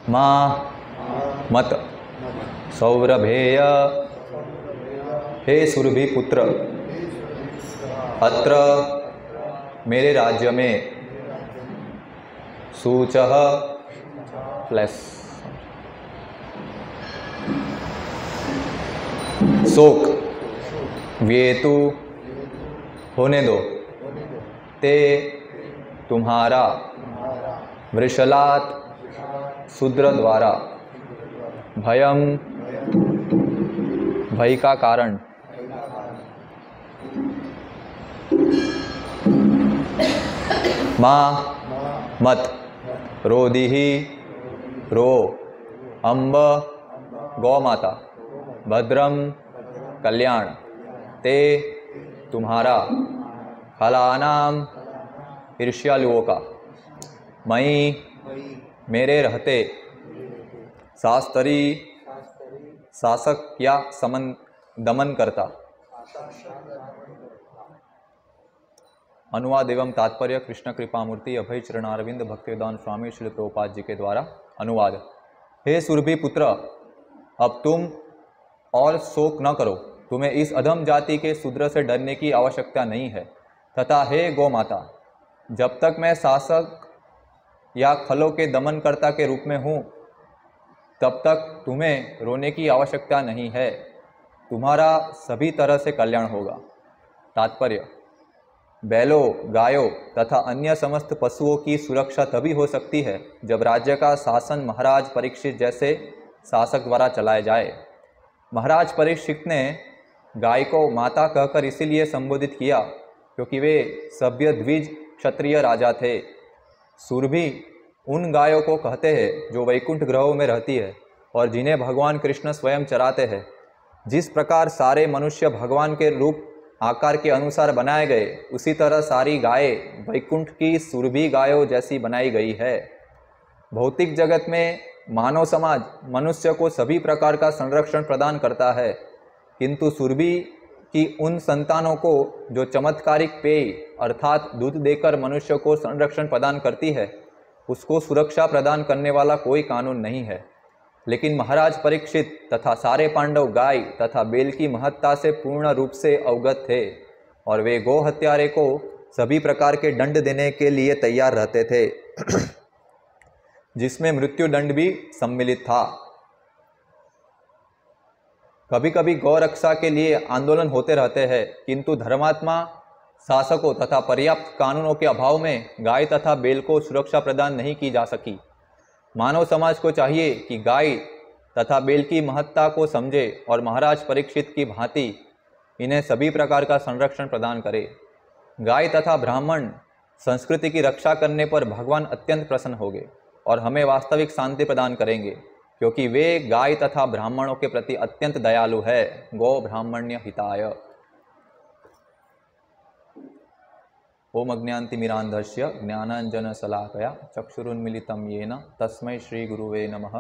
माँ मत सौरभेय हे सुरभि पुत्र अत्र मेरे राज्य में सूचः प्लस शोक व्येतु होने दो ते तुम्हारा वृषलात् शूद्र द्वारा भयम भय का कारण माँ मत रोदिहि रो अम्ब गौ माता भद्रम कल्याण ते तुम्हारा खलानाम ईर्ष्यालुओं का मई मेरे रहते शास्त्री शासक या समन दमन करता। अनुवाद एवं तात्पर्य कृष्ण कृपा मूर्ति अभय चरणारविंद भक्तिवेदांत स्वामी श्री प्रभुपाद जी के द्वारा अनुवाद। हे सुरभि पुत्र, अब तुम और शोक न करो, तुम्हें इस अधम जाति के शूद्र से डरने की आवश्यकता नहीं है। तथा हे गौ माता, जब तक मैं शासक या खलों के दमनकर्ता के रूप में हूँ तब तक तुम्हें रोने की आवश्यकता नहीं है, तुम्हारा सभी तरह से कल्याण होगा। तात्पर्य, बैलों, गायों तथा अन्य समस्त पशुओं की सुरक्षा तभी हो सकती है जब राज्य का शासन महाराज परीक्षित जैसे शासक द्वारा चलाया जाए। महाराज परीक्षित ने गाय को माता कहकर इसीलिए संबोधित किया क्योंकि वे सभ्य द्विज क्षत्रिय राजा थे। सुरभि उन गायों को कहते हैं जो वैकुंठ ग्रहों में रहती है और जिन्हें भगवान कृष्ण स्वयं चराते हैं। जिस प्रकार सारे मनुष्य भगवान के रूप आकार के अनुसार बनाए गए, उसी तरह सारी गायें वैकुंठ की सुरभि गायों जैसी बनाई गई है। भौतिक जगत में मानव समाज मनुष्य को सभी प्रकार का संरक्षण प्रदान करता है, किंतु सुरभि की उन संतानों को जो चमत्कारिक पेय अर्थात दूध देकर मनुष्य को संरक्षण प्रदान करती है, उसको सुरक्षा प्रदान करने वाला कोई कानून नहीं है। लेकिन महाराज परीक्षित तथा सारे पांडव गाय तथा बेल की महत्ता से पूर्ण रूप से अवगत थे और वे गौ हत्यारे को सभी प्रकार के दंड देने के लिए तैयार रहते थे जिसमें मृत्यु दंड भी सम्मिलित था। कभी कभी गौ रक्षा के लिए आंदोलन होते रहते हैं, किंतु धर्मात्मा शासकों तथा पर्याप्त कानूनों के अभाव में गाय तथा बेल को सुरक्षा प्रदान नहीं की जा सकी। मानव समाज को चाहिए कि गाय तथा बेल की महत्ता को समझे और महाराज परीक्षित की भांति इन्हें सभी प्रकार का संरक्षण प्रदान करे। गाय तथा ब्राह्मण संस्कृति की रक्षा करने पर भगवान अत्यंत प्रसन्न होंगे और हमें वास्तविक शांति प्रदान करेंगे, क्योंकि वे गाय तथा ब्राह्मणों के प्रति अत्यंत दयालु है। गौ ब्राह्मण्य हिताय। ओम अज्ञानतिमिरान्धस्य ज्ञानाञ्जनशलाकया चक्षुरुन्मीलितं येन तस्मै श्रीगुरुवे नमः।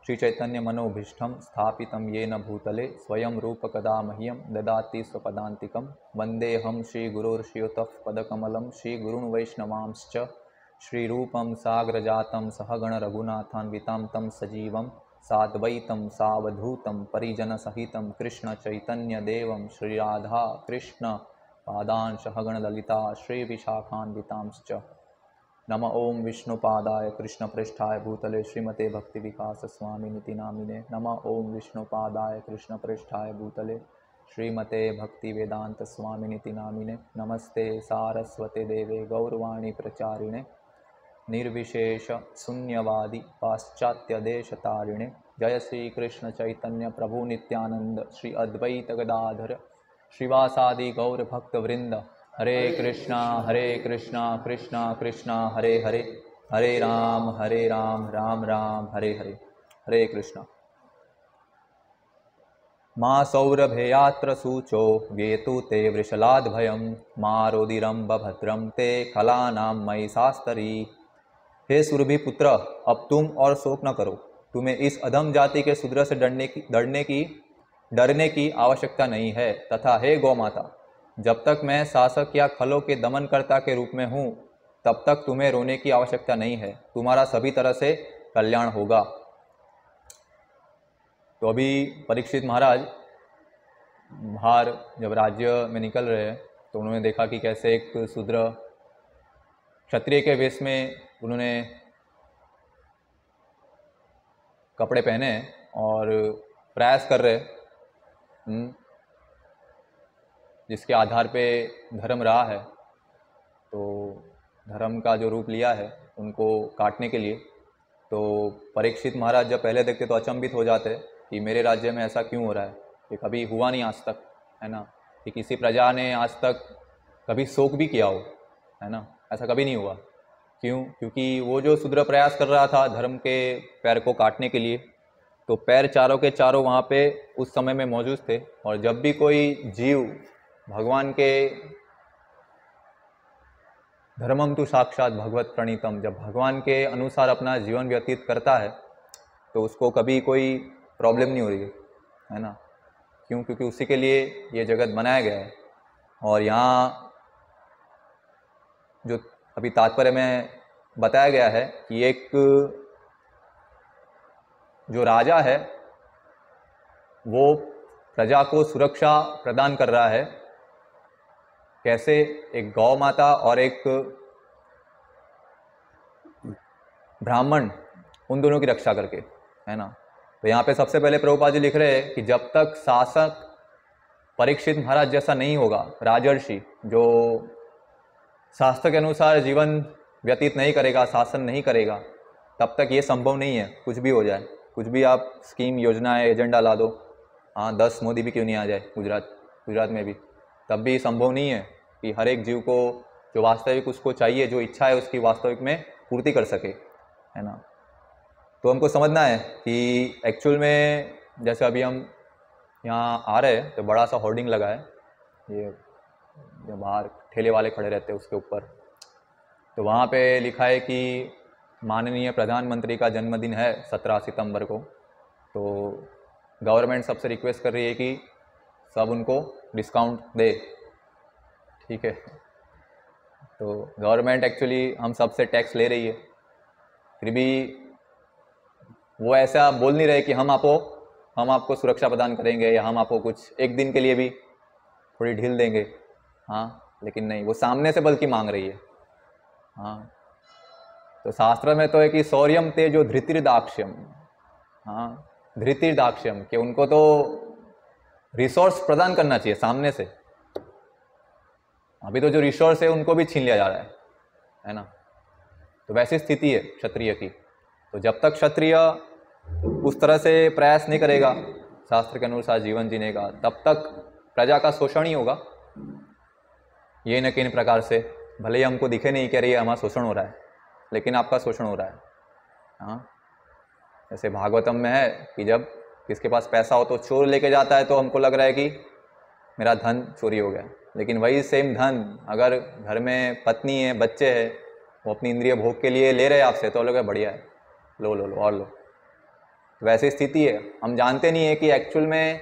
श्रीचैतन्यमनोभीष्टं स्थापितं येन भूतले स्वयं रूपकदा मह्यं ददाति स्वपदान्तिकं। वन्देऽहं श्रीगुरोर्श्रीयुतः पदकमलं श्रीगुरून् वैष्णवांश्च श्रीरूपं साग्रजातं सहगण रघुनाथान्वितां तं सजीवं साद्वैतं सावधूतं परिजनसहितं कृष्ण चैतन्यदेवं श्रीराधा कृष्ण पादान् सहगण ललिता श्री विशाखान्वितांश्च। नम ओं विष्णुपादाय कृष्णप्रेष्ठाय भूतले श्रीमते भक्ति विकास स्वामिनिति नामिने। नम ओं विष्णुपादाय कृष्णप्रेष्ठाय भूतले श्रीमते भक्ति वेदांत स्वामिनिति नामिने। नमस्ते सारस्वते देवे गौरवाणी प्रचारिणे निर्विशेष शून्यवादी पाश्चात्य देश तारिणे। जय श्री कृष्ण चैतन्य प्रभु नित्यानंद श्री अद्वैत गदाधर श्रीवासादि गौर भक्त वृंद। हरे कृष्णा कृष्णा कृष्णा हरे हरे, हरे राम राम राम हरे हरे। हरे कृष्णा। माँ सौरभेयात्र सूचो व्येतु ते वृषलाद भयम माँ रोदिरम भद्रम ते खलानाम मयि शास्तरी। हे सुरभि पुत्र, अब तुम और शोक न करो, तुम्हें इस अधम जाति के शूद्र से डरने की आवश्यकता नहीं है। तथा हे गौ माता, जब तक मैं शासक या खलों के दमनकर्ता के रूप में हूँ तब तक तुम्हें रोने की आवश्यकता नहीं है, तुम्हारा सभी तरह से कल्याण होगा। तो अभी परीक्षित महाराज बाहर जब राज्य में निकल रहे हैं तो उन्होंने देखा कि कैसे एक शूद्र क्षत्रिय के वेश में उन्होंने कपड़े पहने और प्रयास कर रहे, जिसके आधार पे धर्म रहा है, तो धर्म का जो रूप लिया है उनको काटने के लिए। तो परीक्षित महाराज जब पहले देखते तो अचंभित हो जाते कि मेरे राज्य में ऐसा क्यों हो रहा है, ये कभी हुआ नहीं आज तक, है ना, कि किसी प्रजा ने आज तक कभी शोक भी किया हो, है ना, ऐसा कभी नहीं हुआ। क्यों? क्योंकि वो जो शूद्र प्रयास कर रहा था धर्म के पैर को काटने के लिए, तो पैर चारों के चारों वहाँ पे उस समय में मौजूद थे, और जब भी कोई जीव भगवान के धर्मम तो साक्षात भगवत प्रणीतम, जब भगवान के अनुसार अपना जीवन व्यतीत करता है तो उसको कभी कोई प्रॉब्लम नहीं हो रही है ना। क्यों? क्योंकि उसी के लिए ये जगत बनाया गया है। और यहाँ जो अभी तात्पर्य में बताया गया है कि एक जो राजा है वो प्रजा को सुरक्षा प्रदान कर रहा है। कैसे? एक गौ माता और एक ब्राह्मण, उन दोनों की रक्षा करके, है ना। तो यहाँ पे सबसे पहले प्रभुपाद जी लिख रहे हैं कि जब तक शासक परीक्षित महाराज जैसा नहीं होगा, राजर्षि जो शास्त्र के अनुसार जीवन व्यतीत नहीं करेगा, शासन नहीं करेगा, तब तक ये संभव नहीं है कुछ भी हो जाए। कुछ भी आप स्कीम, योजना, एजेंडा ला दो, हाँ 10 मोदी भी क्यों नहीं आ जाए गुजरात में भी, तब भी संभव नहीं है कि हर एक जीव को जो वास्तविक उसको चाहिए, जो इच्छा है उसकी वास्तविक में पूर्ति कर सके, है ना। तो हमको समझना है कि एक्चुअल में जैसे अभी हम यहाँ आ रहे हैं तो बड़ा सा होर्डिंग लगा है, ये जो बाहर ठेले वाले खड़े रहते हैं उसके ऊपर, तो वहाँ पे लिखा है कि माननीय प्रधानमंत्री का जन्मदिन है 17 सितंबर को, तो गवर्नमेंट सबसे रिक्वेस्ट कर रही है कि सब उनको डिस्काउंट दे, ठीक है। तो गवर्नमेंट एक्चुअली हम सबसे टैक्स ले रही है, फिर भी वो ऐसा बोल नहीं रहे कि हम आपको सुरक्षा प्रदान करेंगे या हम आपको कुछ एक दिन के लिए भी थोड़ी ढील देंगे, हाँ, लेकिन नहीं, वो सामने से बल्कि मांग रही है। हाँ, तो शास्त्र में तो है कि शौर्यम तेजो धृतिर्दाक्ष्यम, हाँ, धृतिर्दाक्ष्यम, कि उनको तो रिसोर्स प्रदान करना चाहिए सामने से। अभी तो जो रिसोर्स है उनको भी छीन लिया जा रहा है ना। तो वैसी स्थिति है क्षत्रिय की। तो जब तक क्षत्रिय उस तरह से प्रयास नहीं करेगा शास्त्र के अनुसार जीवन जीने का, तब तक प्रजा का शोषण ही होगा, ये न किन प्रकार से। भले ही हमको दिखे नहीं कह रही है हमारा शोषण हो रहा है, लेकिन आपका शोषण हो रहा है। हाँ, जैसे भागवतम में है कि जब किसके पास पैसा हो तो चोर लेके जाता है तो हमको लग रहा है कि मेरा धन चोरी हो गया, लेकिन वही सेम धन अगर घर में पत्नी है, बच्चे हैं, वो अपनी इंद्रिय भोग के लिए ले रहे हैं आपसे, तो लोग बढ़िया है, लो लो लो और लो। वैसी स्थिति है। हम जानते नहीं है कि एक्चुअल में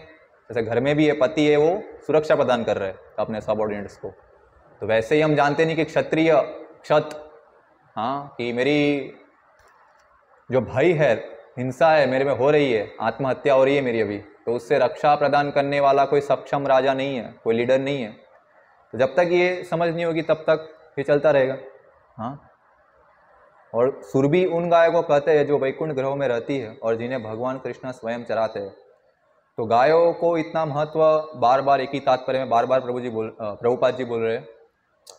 जैसे घर में भी है, पति है, वो सुरक्षा प्रदान कर रहे हैं अपने सबऑर्डिनेट्स को, तो वैसे ही हम जानते नहीं कि क्षत्रिय हाँ, कि मेरी जो भय है, हिंसा है मेरे में हो रही है, आत्महत्या हो रही है मेरी अभी, तो उससे रक्षा प्रदान करने वाला कोई सक्षम राजा नहीं है, कोई लीडर नहीं है। तो जब तक ये समझ नहीं होगी तब तक ये चलता रहेगा। हाँ, और सुरभि उन गायों को कहते हैं जो वैकुंठ ग्रहों में रहती है और जिन्हें भगवान कृष्ण स्वयं चराते हैं। तो गायों को इतना महत्व, बार बार एक ही तात्पर्य में बार बार प्रभुपाद जी बोल रहे हैं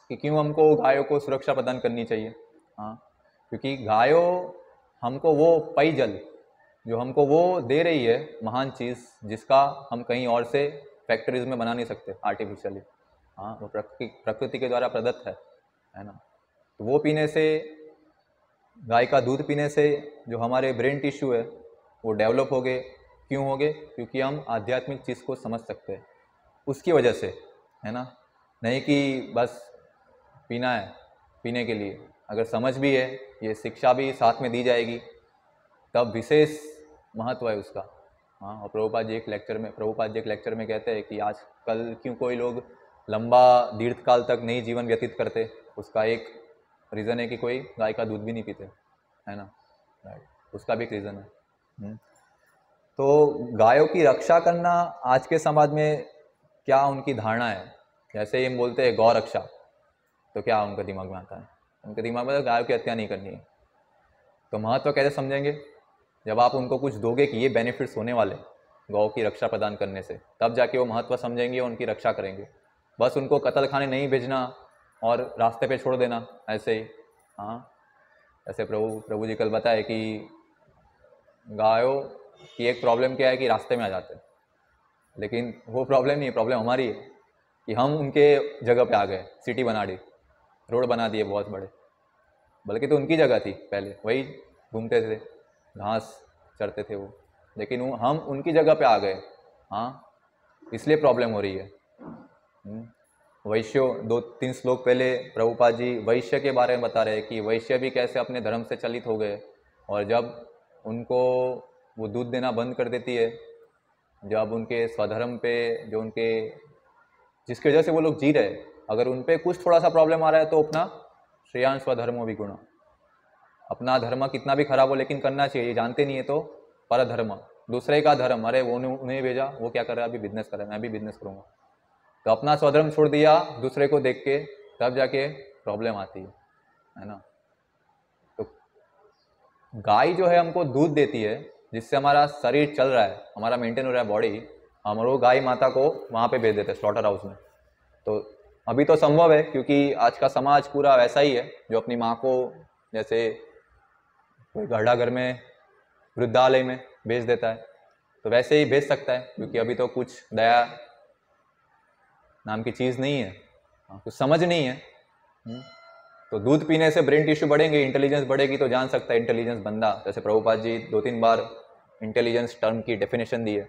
कि क्यों हमको गायों को सुरक्षा प्रदान करनी चाहिए। हाँ, क्योंकि गायों हमको वो पेयजल जो हमको वो दे रही है, महान चीज़ जिसका हम कहीं और से फैक्ट्रीज में बना नहीं सकते आर्टिफिशियली। हाँ, वो प्रकृति के द्वारा प्रदत्त है ना। तो वो पीने से, गाय का दूध पीने से जो हमारे ब्रेन टिश्यू है वो डेवलप हो गए। क्यों हो गए? क्योंकि हम आध्यात्मिक चीज़ को समझ सकते हैं, उसकी वजह से, है ना। नहीं कि बस पीना है पीने के लिए, अगर समझ भी है, ये शिक्षा भी साथ में दी जाएगी, तब विशेष महत्व है उसका। हाँ, और प्रभुपाद जी एक लेक्चर में कहते हैं कि आजकल क्यों कोई लोग लंबा दीर्घकाल तक नहीं जीवन व्यतीत करते, उसका एक रीज़न है कि कोई गाय का दूध भी नहीं पीते, है ना। राइट। उसका भी एक रीज़न है। तो गायों की रक्षा करना आज के समाज में क्या उनकी धारणा है? जैसे ही हम बोलते हैं गौ रक्षा, तो क्या उनके दिमाग में आता है? उनके दिमाग में तो गायों की हत्या नहीं करनी है। तो महत्व कैसे समझेंगे? जब आप उनको कुछ दोगे कि ये बेनिफिट्स होने वाले गौ की रक्षा प्रदान करने से, तब जाके वो महत्व समझेंगे और उनकी रक्षा करेंगे। बस उनको कत्ल खाने नहीं भेजना और रास्ते पे छोड़ देना ऐसे ही। हाँ, ऐसे प्रभु जी कल बताए कि गायों की एक प्रॉब्लम क्या है कि रास्ते में आ जाते हैं, लेकिन वो प्रॉब्लम नहीं है, प्रॉब्लम हमारी है कि हम उनके जगह पे आ गए, सिटी बना दी, रोड बना दिए बहुत बड़े, बल्कि तो उनकी जगह थी पहले, वही घूमते थे, घास चरते थे वो, लेकिन हम उनकी जगह पे आ गए। हाँ, इसलिए प्रॉब्लम हो रही है। वैश्यों, 2-3 श्लोक पहले प्रभुपाद जी वैश्य के बारे में बता रहे हैं कि वैश्य भी कैसे अपने धर्म से चलित हो गए, और जब उनको वो दूध देना बंद कर देती है, जब उनके स्वधर्म पे जो उनके जिसकी वजह से वो लोग जी रहे, अगर उन पे कुछ थोड़ा सा प्रॉब्लम आ रहा है तो अपना श्रेयांश स्वधर्मो विगुण, अपना धर्म कितना भी खराब हो लेकिन करना चाहिए, ये जानते नहीं है तो पर धर्म, दूसरे का धर्म, अरे वो उन्हें भेजा, वो क्या कर रहा है, अभी बिजनेस कर रहा है, मैं भी बिजनेस करूँगा, तो अपना स्वधर्म छोड़ दिया दूसरे को देख के, तब जाके प्रॉब्लम आती है ना। तो गाय जो है हमको दूध देती है, जिससे हमारा शरीर चल रहा है, हमारा मेंटेन हो रहा है बॉडी, हम वो गाय माता को वहाँ पे भेज देते हैं स्लॉटर हाउस में। तो अभी तो संभव है क्योंकि आज का समाज पूरा वैसा ही है, जो अपनी माँ को जैसे कोई घरड़ा घर में वृद्धालय में भेज देता है, तो वैसे ही भेज सकता है, क्योंकि अभी तो कुछ दया नाम की चीज़ नहीं है, कुछ समझ नहीं है। तो दूध पीने से ब्रेन टिश्यू बढ़ेंगे, इंटेलिजेंस बढ़ेगी, तो जान सकता है इंटेलिजेंस बंदा, जैसे प्रभुपाद जी 2-3 बार इंटेलिजेंस टर्म की डेफिनेशन दी है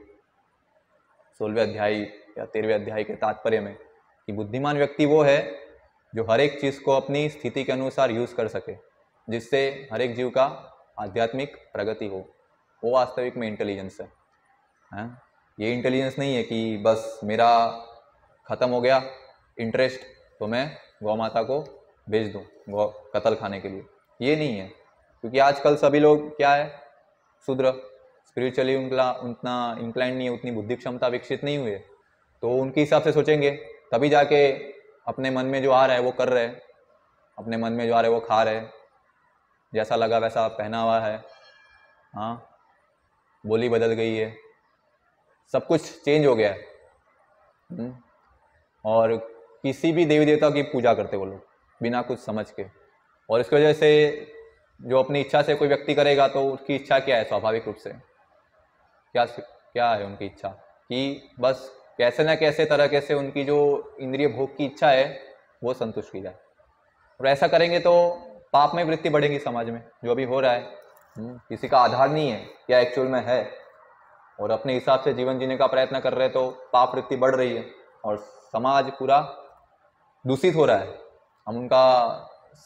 16वें अध्याय या 13वें अध्याय के तात्पर्य में, कि बुद्धिमान व्यक्ति वो है जो हर एक चीज़ को अपनी स्थिति के अनुसार यूज़ कर सके, जिससे हर एक जीव का आध्यात्मिक प्रगति हो, वो वास्तविक में इंटेलिजेंस है। ये इंटेलिजेंस नहीं है कि बस मेरा ख़त्म हो गया इंटरेस्ट तो मैं गौ माता को भेज दूँ गौ कत्ल खाने के लिए, ये नहीं है। क्योंकि आजकल सभी लोग क्या है, शूद्र, स्पिरिचुअली उतना इंक्लाइन नहीं है, उतनी बुद्धि क्षमता विकसित नहीं हुई है, तो उनके हिसाब से सोचेंगे, तभी जाके अपने मन में जो आ रहा है वो कर रहे हैं, अपने मन में जो आ रहा है वो खा रहे हैं, जैसा लगा वैसा पहना हुआ है, हाँ, बोली बदल गई है, सब कुछ चेंज हो गया है। और किसी भी देवी देवता की पूजा करते वो लोग बिना कुछ समझ के, और इसकी वजह से जो अपनी इच्छा से कोई व्यक्ति करेगा तो उसकी इच्छा क्या है, स्वाभाविक रूप से क्या है उनकी इच्छा, कि बस कैसे ना कैसे तरह से उनकी जो इंद्रिय भोग की इच्छा है वो संतुष्ट की जाए, और ऐसा करेंगे तो पाप में वृत्ति बढ़ेगी समाज में, जो अभी हो रहा है। किसी का आधार नहीं है क्या एक्चुअल में है, और अपने हिसाब से जीवन जीने का प्रयत्न कर रहे तो पाप वृत्ति बढ़ रही है और समाज पूरा दूषित हो रहा है। हम उनका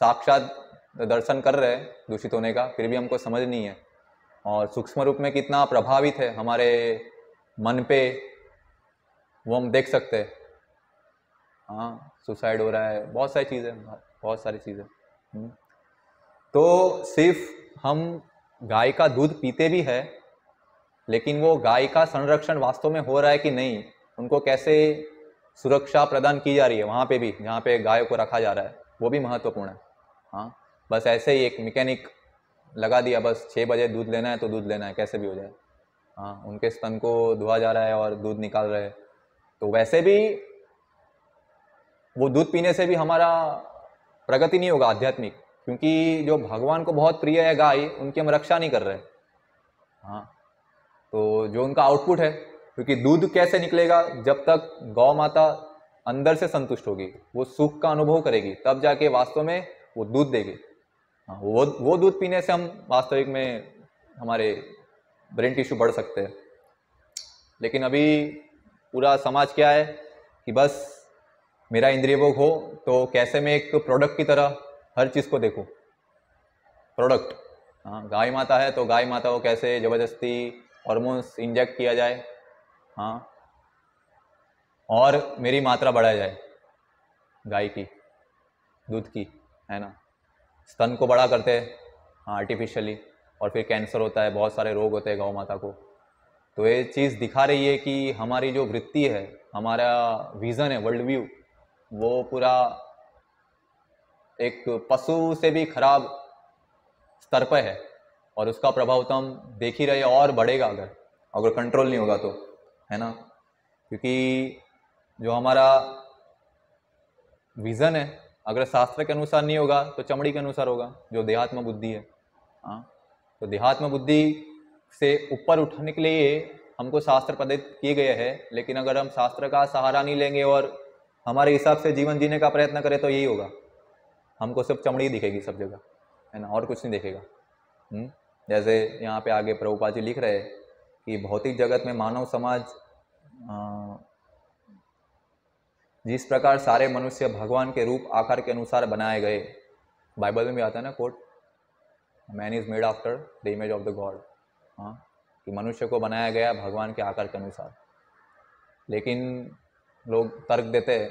साक्षात दर्शन कर रहे हैं दूषित होने का, फिर भी हमको समझ नहीं है, और सूक्ष्म रूप में कितना प्रभावित है हमारे मन पे वो हम देख सकते हैं। हाँ, सुसाइड हो रहा है, बहुत सारी चीज़ें, बहुत सारी चीज़ें। तो सिर्फ हम गाय का दूध पीते भी है, लेकिन वो गाय का संरक्षण वास्तव में हो रहा है कि नहीं, उनको कैसे सुरक्षा प्रदान की जा रही है वहाँ पे भी जहाँ पे गाय को रखा जा रहा है, वो भी महत्वपूर्ण है। हाँ, बस ऐसे ही एक मैकेनिक लगा दिया, बस 6 बजे दूध लेना है तो दूध लेना है, कैसे भी हो जाए, हाँ, उनके स्तन को धोआ जा रहा है और दूध निकाल रहे हैं, तो वैसे भी वो दूध पीने से भी हमारा प्रगति नहीं होगा आध्यात्मिक, क्योंकि जो भगवान को बहुत प्रिय है गाय, उनकी हम रक्षा नहीं कर रहे। हाँ, तो जो उनका आउटपुट है, क्योंकि दूध कैसे निकलेगा, जब तक गौ माता अंदर से संतुष्ट होगी, वो सुख का अनुभव करेगी, तब जाके वास्तव में वो दूध देगी। हाँ, वो दूध पीने से हम वास्तविक में हमारे ब्रेन टिश्यू बढ़ सकते हैं। लेकिन अभी पूरा समाज क्या है कि बस मेरा इंद्रिय भोग हो, तो कैसे मैं एक प्रोडक्ट की तरह हर चीज़ को देखूं, प्रोडक्ट। हाँ, गाय माता है तो गाय माता को कैसे ज़बरदस्ती हार्मोन्स इंजेक्ट किया जाए, हाँ, और मेरी मात्रा बढ़ाई जाए गाय की दूध की, है ना, स्तन को बड़ा करते हैं, हाँ, आर्टिफिशियली, और फिर कैंसर होता है, बहुत सारे रोग होते हैं गौ माता को। तो ये चीज़ दिखा रही है कि हमारी जो वृत्ति है, हमारा विज़न है, वर्ल्ड व्यू, वो पूरा एक पशु से भी खराब स्तर पर है, और उसका प्रभाव तो हम देख ही रहे, और बढ़ेगा अगर अगर कंट्रोल नहीं होगा तो, है ना। क्योंकि जो हमारा विज़न है, अगर शास्त्र के अनुसार नहीं होगा तो चमड़ी के अनुसार होगा, जो देहात्म बुद्धि है। हाँ, तो देहात्म बुद्धि से ऊपर उठने के लिए हमको शास्त्र प्रदत्त किए गए हैं, लेकिन अगर हम शास्त्र का सहारा नहीं लेंगे और हमारे हिसाब से जीवन जीने का प्रयत्न करें तो यही होगा, हमको सिर्फ चमड़ी दिखेगी सब जगह, है ना, और कुछ नहीं दिखेगा। जैसे यहाँ पे आगे प्रभुपाद जी लिख रहे हैं कि भौतिक जगत में मानव समाज जिस प्रकार सारे मनुष्य भगवान के रूप आकार के अनुसार बनाए गए, बाइबल में भी आता है ना quote, man is made after the image of the God. हाँ, कि मनुष्य को बनाया गया भगवान के आकार के अनुसार। लेकिन लोग तर्क देते हैं,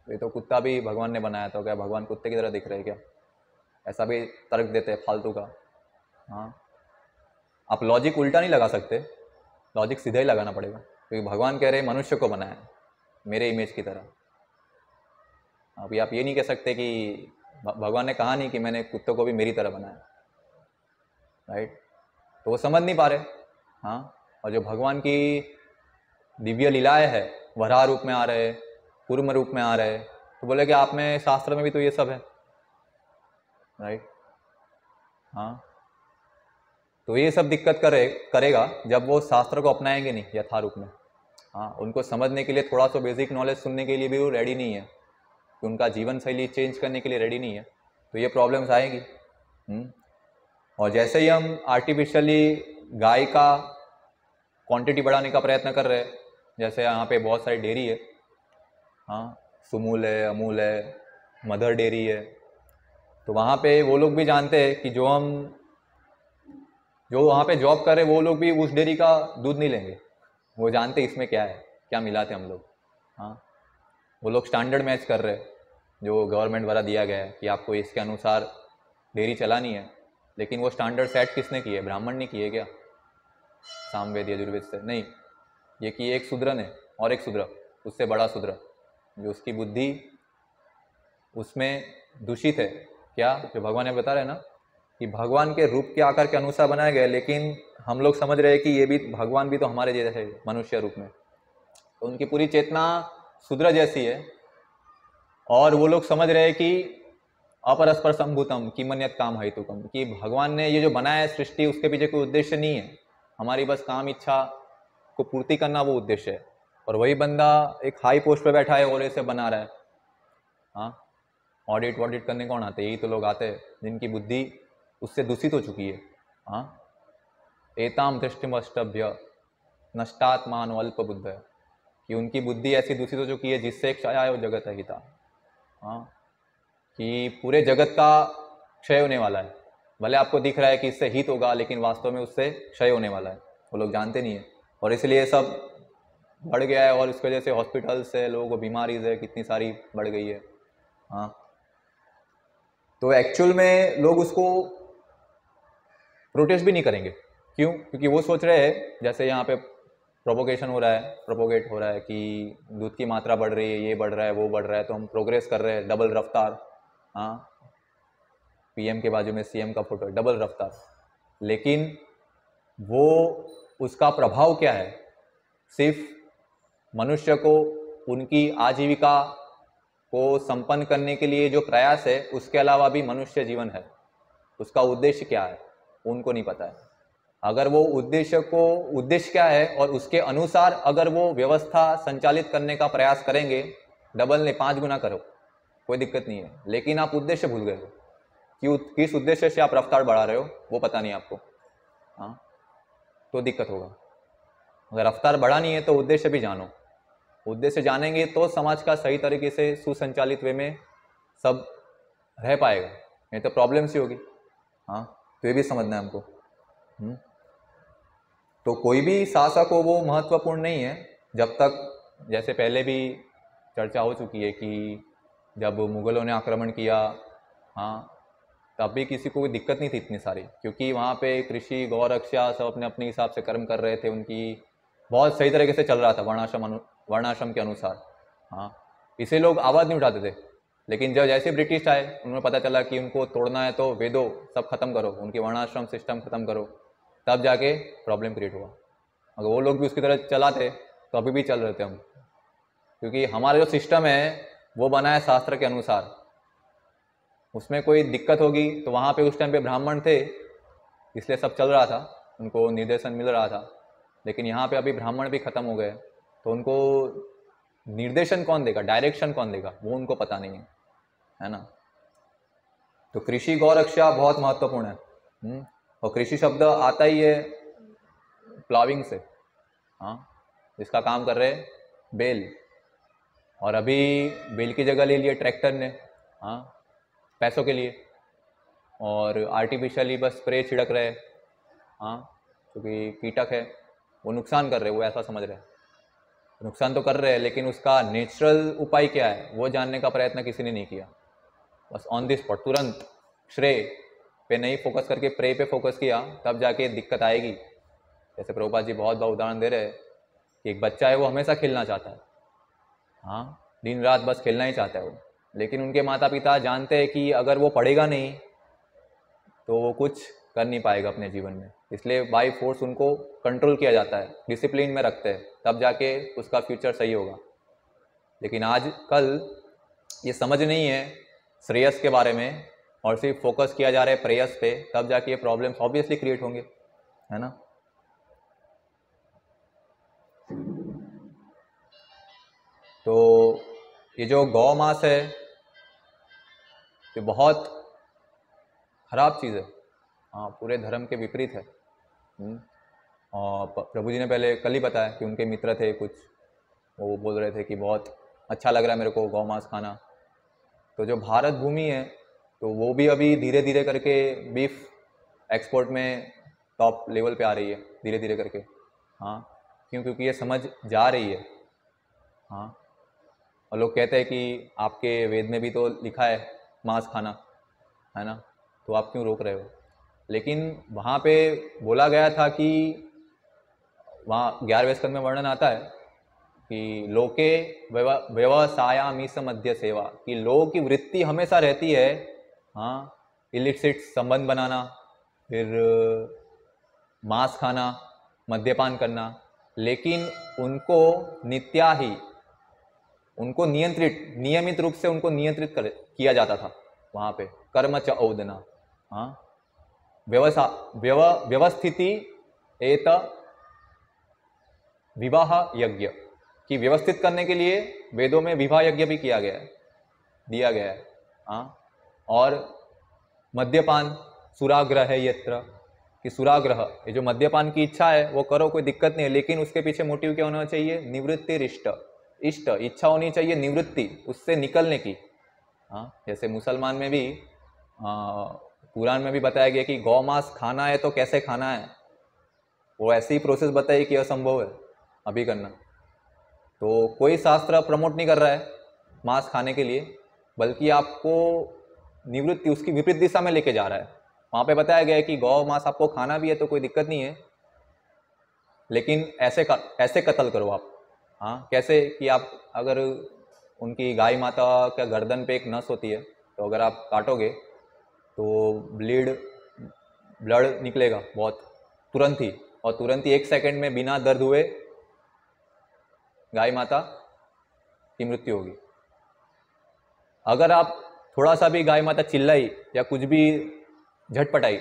ये तो कुत्ता भी भगवान ने बनाया था, क्या भगवान कुत्ते की तरह दिख रहे हैं क्या? ऐसा भी तर्क देते हैं फालतू का। हाँ, आप लॉजिक उल्टा नहीं लगा सकते, लॉजिक सीधा ही लगाना पड़ेगा, क्योंकि भगवान कह रहे हैं मनुष्य को बनाया मेरे इमेज की तरह। अभी आप ये नहीं कह सकते कि भगवान ने कहा नहीं कि मैंने कुत्तों को भी मेरी तरह बनाया, राइट। तो वो समझ नहीं पा रहे। हाँ, और जो भगवान की दिव्य लीलाएं है, वराह रूप में आ रहे, कूर्म रूप में आ रहे, तो बोले कि आप में शास्त्र में भी तो ये सब है, राइट। हाँ, तो ये सब दिक्कत करेगा जब वो शास्त्र को अपनाएंगे नहीं यथारूप में। हाँ, उनको समझने के लिए थोड़ा सा बेसिक नॉलेज सुनने के लिए भी वो रेडी नहीं है, कि उनका जीवन शैली चेंज करने के लिए रेडी नहीं है, तो ये प्रॉब्लम्स आएंगी। और जैसे ही हम आर्टिफिशियली गाय का क्वांटिटी बढ़ाने का प्रयत्न कर रहे हैं, जैसे यहाँ पे बहुत सारी डेयरी है, हाँ, सुमूल है, अमूल है, मदर डेयरी है, तो वहाँ पे वो लोग भी जानते हैं कि जो वहाँ पे जॉब कर रहे हैं वो लोग भी उस डेयरी का दूध नहीं लेंगे, वो जानते इसमें क्या है, क्या मिलाते हम लोग। हाँ, वो लोग स्टैंडर्ड मैच कर रहे हैं जो गवर्नमेंट द्वारा दिया गया है कि आपको इसके अनुसार डेयरी चलानी है। लेकिन वो स्टैंडर्ड सेट किसने किए? ब्राह्मण ने किए क्या? सामवेद यजुर्वेद से नहीं, ये कि एक शूद्र ने, और एक शूद्र, उससे बड़ा शूद्र, जो उसकी बुद्धि उसमें दूषित है। क्या? जो भगवान ने बता रहे हैं ना कि भगवान के रूप के आकार के अनुसार बनाया गया, लेकिन हम लोग समझ रहे हैं कि ये भी भगवान भी तो हमारे जैसे है मनुष्य रूप में, तो उनकी पूरी चेतना शूद्र जैसी है। और वो लोग समझ रहे हैं कि अपरस्पर संभूतम किमन्यत काम हेतुकम, कि भगवान ने ये जो बनाया है सृष्टि, उसके पीछे कोई उद्देश्य नहीं है, हमारी बस काम इच्छा को पूर्ति करना वो उद्देश्य है। और वही बंदा एक हाई पोस्ट पे बैठा है और ऐसे बना रहा है। हाँ, ऑडिट वॉडिट करने कौन आते? यही तो लोग आते हैं जिनकी बुद्धि उससे दूषित हो चुकी है। हाँ, एताम दृष्टिमष्टभ्य नष्टात्मान अल्प बुद्ध है, कि उनकी बुद्धि ऐसी दूषित हो चुकी है जिससे क्षय आयो जगत है हिता। हाँ, कि पूरे जगत का क्षय होने वाला है, भले आपको दिख रहा है कि इससे हित होगा, लेकिन वास्तव में उससे क्षय होने वाला है, वो लोग जानते नहीं है। और इसलिए सब बढ़ गया है, और इसकी वजह से हॉस्पिटल्स है, लोगों को बीमारीज है, कितनी सारी बढ़ गई है। हाँ, तो एक्चुअल में लोग उसको प्रोटेस्ट भी नहीं करेंगे। क्यों? क्योंकि वो सोच रहे हैं, जैसे यहाँ पे प्रोपोगेशन हो रहा है, प्रोपोगेट हो रहा है कि दूध की मात्रा बढ़ रही है, ये बढ़ रहा है, वो बढ़ रहा है, तो हम प्रोग्रेस कर रहे हैं, डबल रफ्तार। हाँ, पीएम के बाजू में सीएम का फोटो, डबल रफ्तार। लेकिन वो उसका प्रभाव क्या है? सिर्फ मनुष्य को उनकी आजीविका को संपन्न करने के लिए जो प्रयास है, उसके अलावा भी मनुष्य जीवन है, उसका उद्देश्य क्या है उनको नहीं पता है। अगर वो उद्देश्य क्या है और उसके अनुसार अगर वो व्यवस्था संचालित करने का प्रयास करेंगे, डबल ने 5 गुना करो, कोई दिक्कत नहीं है। लेकिन आप उद्देश्य भूल गए हो कि किस उद्देश्य से आप रफ्तार बढ़ा रहे हो, वो पता नहीं आपको। हाँ, तो दिक्कत होगा। अगर रफ्तार बढ़ानी है तो उद्देश्य भी जानो, उद्देश्य जानेंगे तो समाज का सही तरीके से सुसंचालित वे में सब रह पाएगा, नहीं तो प्रॉब्लम्स ही होगी। हाँ, तो ये भी समझना है हमको। तो कोई भी शासक हो वो महत्वपूर्ण नहीं है, जब तक, जैसे पहले भी चर्चा हो चुकी है कि जब मुगलों ने आक्रमण किया, हाँ, तब भी किसी को कोई दिक्कत नहीं थी इतनी सारी, क्योंकि वहाँ पे कृषि गौरक्षा सब अपने अपने हिसाब से कर्म कर रहे थे, उनकी बहुत सही तरीके से चल रहा था वर्णाश्रम के अनुसार। हाँ, इसे लोग आवाज़ नहीं उठाते थे। लेकिन जब जैसे ब्रिटिश आए, उन्हें पता चला कि उनको तोड़ना है तो वेदों सब खत्म करो, उनकी वर्णाश्रम सिस्टम खत्म करो, तब जाके प्रॉब्लम क्रिएट हुआ। अगर वो लोग भी उसकी तरह चलाते तो अभी भी चल रहे थे हम, क्योंकि हमारा जो सिस्टम है वो बना है शास्त्र के अनुसार। उसमें कोई दिक्कत होगी तो वहाँ पे उस टाइम पे ब्राह्मण थे, इसलिए सब चल रहा था, उनको निर्देशन मिल रहा था। लेकिन यहाँ पे अभी ब्राह्मण भी खत्म हो गए, तो उनको निर्देशन कौन देगा, डायरेक्शन कौन देगा, वो उनको पता नहीं है ना। तो कृषि गौरक्षा बहुत महत्वपूर्ण है। और कृषि शब्द आता ही है प्लाविंग से। हाँ, इसका काम कर रहे बेल, और अभी बेल की जगह ले लिए ट्रैक्टर ने। हाँ, पैसों के लिए, और आर्टिफिशियली बस स्प्रे छिड़क रहे। हाँ, क्योंकि कीटक है, वो नुकसान कर रहे, वो ऐसा समझ रहे हैं नुकसान तो कर रहे हैं, लेकिन उसका नेचुरल उपाय क्या है वो जानने का प्रयत्न किसी ने नहीं किया। बस ऑन द स्पॉट तुरंत श्रेय पे नहीं फोकस करके प्रे पे फोकस किया, तब जाके दिक्कत आएगी। जैसे प्रभुपाद जी बहुत बार उदाहरण दे रहे हैं कि एक बच्चा है, वो हमेशा खेलना चाहता है। हाँ, दिन रात बस खेलना ही चाहता है वो, लेकिन उनके माता पिता जानते हैं कि अगर वो पढ़ेगा नहीं तो वो कुछ कर नहीं पाएगा अपने जीवन में, इसलिए बाई फोर्स उनको कंट्रोल किया जाता है, डिसिप्लिन में रखते हैं, तब जाके उसका फ्यूचर सही होगा। लेकिन आज कल ये समझ नहीं है श्रेयस के बारे में, और सिर्फ फोकस किया जा रहा है प्रेयस पे, तब जाके ये प्रॉब्लम्स ऑब्वियसली क्रिएट होंगे, है ना। तो ये जो गौ मास है ये बहुत खराब चीज़ है। हाँ, पूरे धर्म के विपरीत है। और प्रभु जी ने पहले कल ही बताया कि उनके मित्र थे कुछ, वो बोल रहे थे कि बहुत अच्छा लग रहा है मेरे को गौ मांस खाना। तो जो भारत भूमि है तो वो भी अभी धीरे धीरे करके बीफ एक्सपोर्ट में टॉप लेवल पे आ रही है, धीरे धीरे करके। हाँ, क्यों? क्योंकि ये समझ जा रही है। हाँ, और लोग कहते हैं कि आपके वेद में भी तो लिखा है मांस खाना, है ना, तो आप क्यों रोक रहे हो। लेकिन वहाँ पे बोला गया था कि वहाँ 11वें स्कंद में वर्णन आता है कि लोके व्यवसायामीस मध्य सेवा, कि लोगों की वृत्ति हमेशा रहती है, हाँ, इलिसिट संबंध बनाना, फिर मांस खाना, मद्यपान करना, लेकिन उनको नित्या ही, उनको नियमित रूप से उनको नियंत्रित किया जाता था वहाँ पे। कर्म च औदना, हाँ, व्यवस्थिति एत विवाह यज्ञ, कि व्यवस्थित करने के लिए वेदों में विवाह यज्ञ भी किया गया है, दिया गया है। हाँ, और मद्यपान सुराग्रह है यत्र, कि सुराग्रह, ये जो मद्यपान की इच्छा है वो करो, कोई दिक्कत नहीं है, लेकिन उसके पीछे मोटिव क्या होना चाहिए, निवृत्ति इष्ट इच्छा होनी चाहिए, निवृत्ति उससे निकलने की। हाँ, जैसे मुसलमान में भी कुरान में भी बताया गया कि गौ मांस खाना है तो कैसे खाना है, वो ऐसी ही प्रोसेस बताई कि असंभव है अभी करना। तो कोई शास्त्र प्रमोट नहीं कर रहा है मांस खाने के लिए, बल्कि आपको निवृत्ति उसकी विपरीत दिशा में लेके जा रहा है। वहाँ पे बताया गया है कि गौ मांस आपको खाना भी है तो कोई दिक्कत नहीं है, लेकिन ऐसे कत्ल करो आप। हाँ, कैसे कि आप अगर उनकी गाय माता का गर्दन पे एक नस होती है, तो अगर आप काटोगे तो ब्लड निकलेगा बहुत तुरंत ही, और तुरंत ही 1 सेकंड में बिना दर्द हुए गाय माता की मृत्यु होगी। अगर आप थोड़ा सा भी गाय माता चिल्लाई या कुछ भी झटपटाई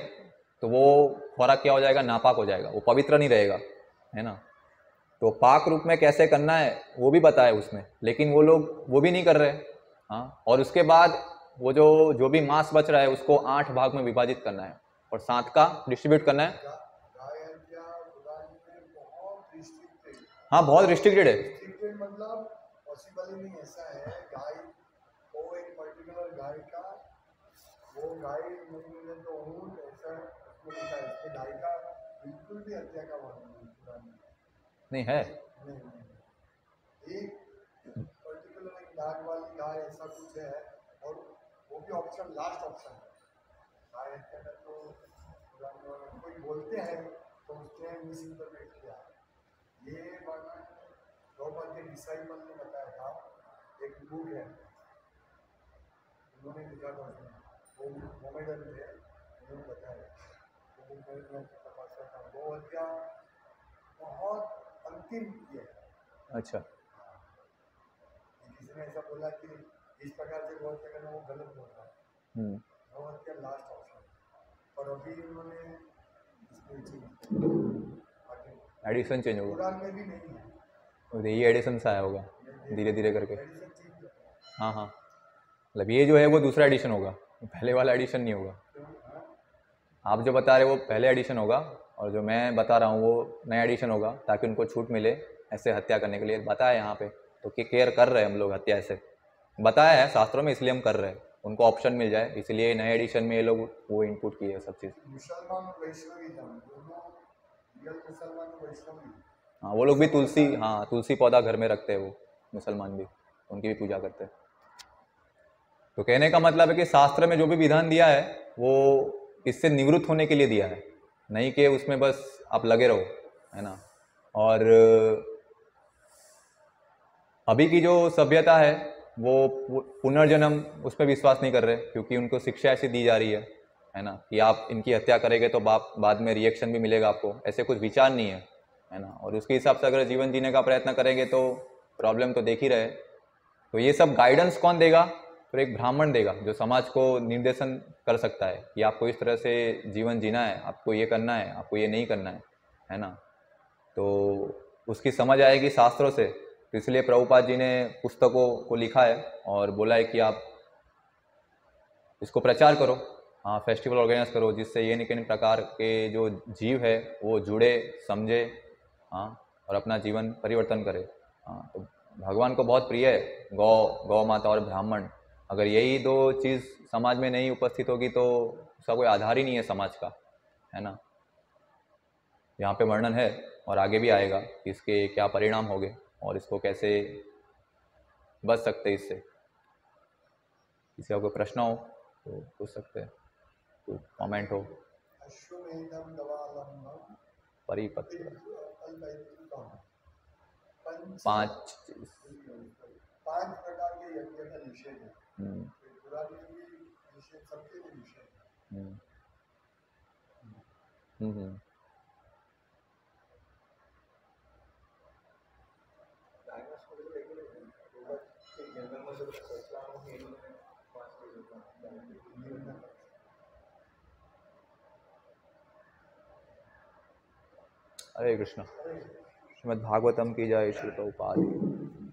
तो वो खुराक क्या हो जाएगा, नापाक हो जाएगा, वो पवित्र नहीं रहेगा, है ना। तो पाक रूप में कैसे करना है वो भी बताया उसमें, लेकिन वो लोग वो भी नहीं कर रहे। हाँ, और उसके बाद वो जो भी मांस बच रहा है उसको 8 भाग में विभाजित करना है और 7 का डिस्ट्रीब्यूट करना है। हाँ, बहुत रिस्ट्रिक्टेड है। मतलब पॉसिबल ही नहीं, ऐसा है गाय को एक पर्टिकुलर गाय का, वो गाय नहीं मिले तो ऊंट, ऐसा उसमें लिखा है, इसमें गाय का बिल्कुल भी हत्या का वर्णन नहीं है। एक पर्टिकुलर एक दाग वाली गाय ऐसा कुछ है, और वो भी ऑप्शन, लास्ट ऑप्शन है, गाय हत्या का तो पुराण में कोई बोलते हैं तो उसने मिस इंटरप्रेट किया। ये वर्णन प्रभुपाद के डिसाइपल ने बताया था, एक बुक है उन्होंने लिखा था उसमें, वो मोमेडन थे, उन्होंने बताया वो बुक में तपास करता हूँ, वो हत्या बहुत अंतिम ये है। अच्छा। किसी ने ऐसा बोला कि इस प्रकार से गौ हत्या करना वो गलत बोल रहा है, गौ हत्या लास्ट ऑप्शन, पर अभी उन्होंने इसमें एडिशन चेंज होगा, पुराण में भी नहीं है, और यही एडिशन से आया होगा धीरे धीरे करके। एडिशन चेंज है। हाँ हाँ, मतलब ये जो है वो दूसरा एडिशन होगा, पहले वाला एडिशन नहीं होगा। आप जो बता रहे हो वो पहले एडिशन होगा, और जो मैं बता रहा हूँ वो नया एडिशन होगा, ताकि उनको छूट मिले ऐसे हत्या करने के लिए। बताया यहाँ पे तो कि केयर कर रहे हैं हम लोग हत्या ऐसे, बताया है शास्त्रों में, इसलिए हम कर रहे हैं, उनको ऑप्शन मिल जाए, इसलिए नए एडिशन में ये लोग वो इनपुट किए सब चीज़। मुसलमान और वैष्णवी धर्म दोनों, रियल मुसलमान और वैष्णवी, हाँ, वो लोग भी तुलसी, हाँ तुलसी पौधा घर में रखते हैं, वो मुसलमान भी, उनकी भी पूजा करते हैं। तो कहने का मतलब है कि शास्त्र में जो भी विधान दिया है वो इससे निवृत्त होने के लिए दिया है, नहीं कि उसमें बस आप लगे रहो, है ना। और अभी की जो सभ्यता है वो पुनर्जन्म उस पर विश्वास नहीं कर रहे, क्योंकि उनको शिक्षा ऐसी दी जा रही है ना, कि आप इनकी हत्या करेंगे तो बाद में रिएक्शन भी मिलेगा आपको, ऐसे कुछ विचार नहीं है ना। और उसके हिसाब से अगर जीवन जीने का प्रयत्न करेंगे तो प्रॉब्लम तो देख ही रहे। तो ये सब गाइडेंस कौन देगा? तो एक ब्राह्मण देगा, जो समाज को निर्देशन कर सकता है कि आपको इस तरह से जीवन जीना है, आपको ये करना है, आपको ये नहीं करना है ना। तो उसकी समझ आएगी शास्त्रों से, तो इसलिए प्रभुपाद जी ने पुस्तकों को लिखा है और बोला है कि आप इसको प्रचार करो, हाँ फेस्टिवल ऑर्गेनाइज करो, जिससे ये निकन प्रकार के जो जीव है वो जुड़े, समझे, हाँ, और अपना जीवन परिवर्तन करे। हाँ, तो भगवान को बहुत प्रिय है गौ माता और ब्राह्मण। अगर यही दो चीज़ समाज में नहीं उपस्थित होगी तो उसका कोई आधार ही नहीं है समाज का, है ना। यहाँ पे वर्णन है और आगे भी आएगा कि इसके क्या परिणाम होंगे और इसको कैसे बच सकते इससे। किसी का कोई प्रश्न हो तो पूछ सकते हैं, कोई कमेंट हो। अश्वमेधम दवालंबम परिपत्र अल्पैतृकम, पांच पांच प्रकार के यज्ञ का निषेध है, पुराने भी निषेध, सबके लिए निषेध है। हरे कृष्ण। श्रीमद् भागवतम की जय, श्री प्रभुपाद की।